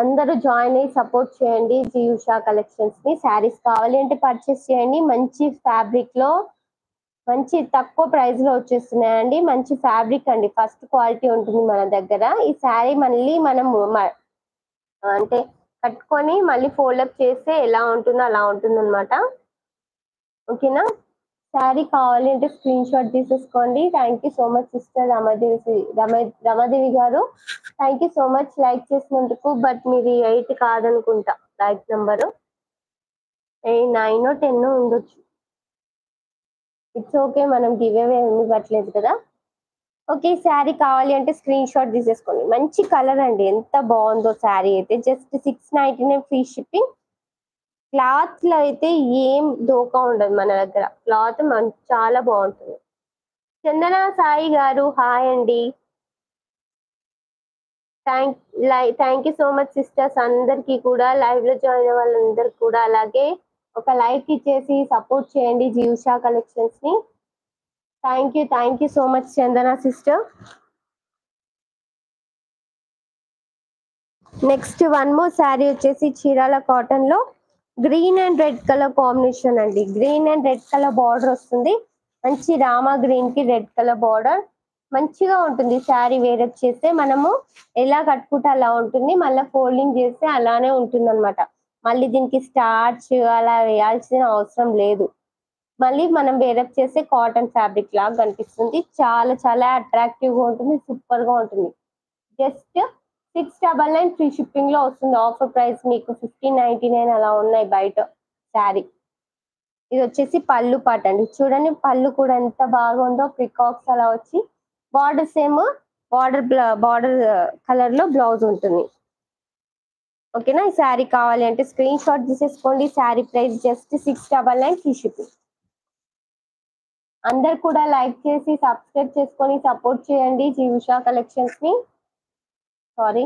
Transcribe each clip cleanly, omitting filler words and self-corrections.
అందరూ జాయిన్ అయ్యి సపోర్ట్ చేయండి జీ ఉషా కలెక్షన్స్ ని. శారీస్ కావాలి అంటే పర్చేస్ చేయండి. మంచి ఫ్యాబ్రిక్ లో మంచి తక్కువ ప్రైస్ లో వచ్చేస్తున్నాయండి. మంచి ఫ్యాబ్రిక్ అండి, ఫస్ట్ క్వాలిటీ ఉంటుంది మన దగ్గర. ఈ శారీ మళ్ళీ మనం అంటే కట్టుకొని మళ్ళీ ఫోల్డప్ చేస్తే ఎలా ఉంటుందో అలా ఉంటుంది అనమాట. ఓకేనా. శారీ కావాలి అంటే స్క్రీన్ షాట్ తీసేసుకోండి. Thank you so much sister Ramadevi garu. Thank you so much like చేసినందుకు. బట్ మీది 8 కాదనుకుంటా లైక్ నెంబరు. 9 10 ఉండొచ్చు. ఇట్స్ ఓకే, మనం గివ్ అవే ఏమి ఇవ్వట్లేదు కదా. ఓకే, శారీ కావాలి అంటే స్క్రీన్ షాట్ తీసేసుకోండి. మంచి కలర్ అండి, ఎంత బాగుందో శారీ అయితే. Just 699 free shipping. క్లాత్ లో అయితే ఏం దోకా ఉండదు మన దగ్గర. క్లాత్ చాలా బాగుంటుంది. చందన సాయి గారు హాయ్ అండి. Thank you so much sisters అందరికి కూడా, లైవ్ లో జాయిన్ అయిన వాళ్ళందరికి కూడా. అలాగే ఒక లైక్ ఇచ్చేసి సపోర్ట్ చేయండి జీ ఉషా కలెక్షన్స్ ని. Thank you so much Chandana sister. Next one more sari వచ్చేసి చీరాల కాటన్ లో green and red colour combination అండి. Green and red colour border వస్తుంది. మంచి రామా గ్రీన్ కి రెడ్ కలర్ బార్డర్. మంచిగా ఉంటుంది శారీ వేరప్ చేస్తే. మనము ఎలా కట్టుకుంటే అలా ఉంటుంది, మళ్ళీ ఫోల్డింగ్ చేస్తే అలానే ఉంటుంది అనమాట. మళ్ళీ దీనికి స్టార్చ్ అలా వేయాల్సిన అవసరం లేదు. మళ్ళీ మనం వేరప్ చేస్తే కాటన్ ఫ్యాబ్రిక్ లాగా కనిపిస్తుంది. చాలా చాలా అట్రాక్టివ్ గా ఉంటుంది, సూపర్ గా ఉంటుంది. జస్ట్ 699 ఫ్రీ షిప్పింగ్ లో వస్తుంది. ఆఫర్ ప్రైస్ మీకు 1599 అలా ఉన్నాయి బయట శారీ. ఇది వచ్చేసి పళ్ళు పాట అండి. చూడండి పళ్ళు కూడా ఎంత బాగుందో, పికాక్స్ అలా వచ్చి బార్డర్ సేమ్ బార్డర్ కలర్ లో బ్లౌజ్ ఉంటుంది. ఓకేనా. ఈ శారీ కావాలి అంటే స్క్రీన్ షాట్ తీసేసుకోండి. Sari price just 699 free shipping. అందరు కూడా లైక్ చేసి సబ్స్క్రైబ్ చేసుకొని సపోర్ట్ చేయండి జీ ఉషా కలెక్షన్స్ ని. సారీ,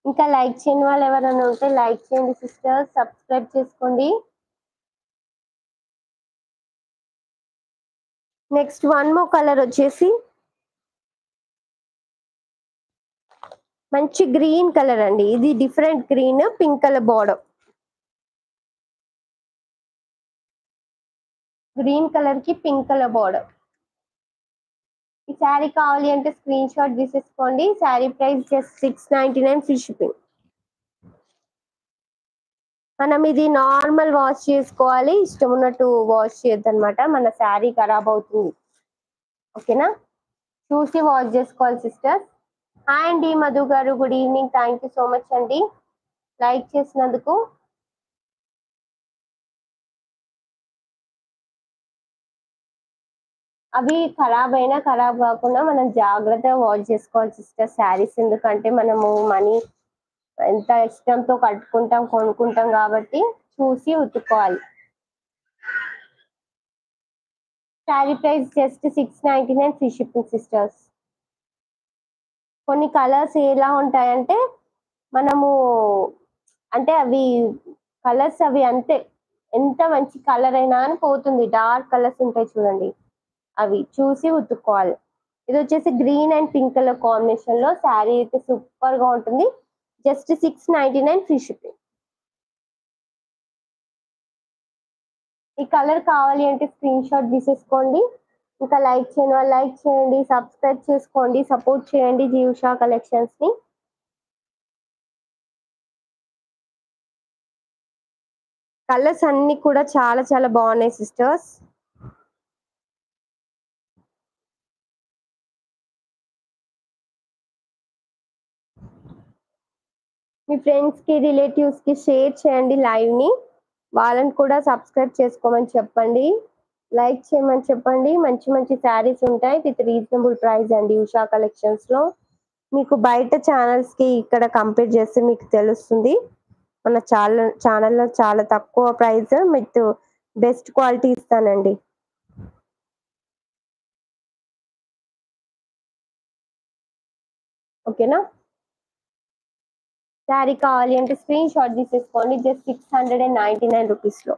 ఇంకా లైక్ చేయని వాళ్ళు ఎవరైనా ఉంటే లైక్ చేయండి సిస్టర్, సబ్స్క్రైబ్ చేసుకోండి. నెక్స్ట్ వన్ మోర్ కలర్ వచ్చేసి మంచి గ్రీన్ కలర్ అండి. ఇది different green, pink colour border. Green colour కి పింక్ కలర్ బార్డర్. ఈ శారీ కావాలి అంటే స్క్రీన్ షాట్ తీసేసుకోండి. Sari price just 699 free shipping. మనం ఇది నార్మల్ వాష్ చేసుకోవాలి, ఇష్టం ఉన్నట్టు వాష్ చేయొద్దు అనమాట, మన శారీ ఖరాబ్ అవుతుంది. ఓకేనా, చూసి వాష్ చేసుకోవాలి సిస్టర్స్. హాయ్ అండి మధు గారు, good evening. Thank you so much అండి లైక్ చేసినందుకు. అవి ఖరాబ్ అయినా ఖరాబ్ కాకుండా మనం జాగ్రత్తగా వాష్ చేసుకోవాలి సిస్టర్ శారీస్. ఎందుకంటే మనము మనీ ఎంత ఇష్టంతో కట్టుకుంటాం, కొనుక్కుంటాం కాబట్టి చూసి ఉతుక్కోవాలి. Sari price just 699 free shipping sisters. కొన్ని కలర్స్ ఎలా ఉంటాయంటే మనము అంటే అవి కలర్స్ అవి అంతే, ఎంత మంచి కలర్ అయినా అని పోతుంది. డార్క్ కలర్స్ ఉంటాయి చూడండి, అవి చూసి ఉతుక్కోవాలి. ఇది వచ్చేసి green and pink colour combination లో శారీ అయితే సూపర్ గా ఉంటుంది. Just 699 free shipping. ఈ కలర్ కావాలి అంటే స్క్రీన్ షాట్ తీసేసుకోండి. ఇంకా లైక్ చేయని వాళ్ళు లైక్ చేయండి, సబ్స్క్రైబ్ చేసుకోండి, సపోర్ట్ చేయండి జీ ఉషా కలెక్షన్స్ ని. కలర్స్ అన్ని కూడా చాలా చాలా బాగున్నాయి సిస్టర్స్. మీ ఫ్రెండ్స్ కి రిలేటివ్స్ కి షేర్ చేయండి లైవ్ ని. వాళ్ళని కూడా సబ్స్క్రైబ్ చేసుకోమని చెప్పండి, లైక్ చేయమని చెప్పండి. మంచి మంచి శారీస్ ఉంటాయి విత్ రీజనబుల్ ప్రైస్ అండి ఉషా కలెక్షన్స్ లో. మీకు బయట ఛానల్స్ కి ఇక్కడ కంపేర్ చేస్తే మీకు తెలుస్తుంది. మన ఛానల్లో చాలా తక్కువ ప్రైస్ విత్ బెస్ట్ క్వాలిటీ ఇస్తానండి. ఓకేనా. శారీ కావాలి అంటే స్క్రీన్ షాట్ తీసేసుకోండి. జస్ట్ 699 రూపీస్ లో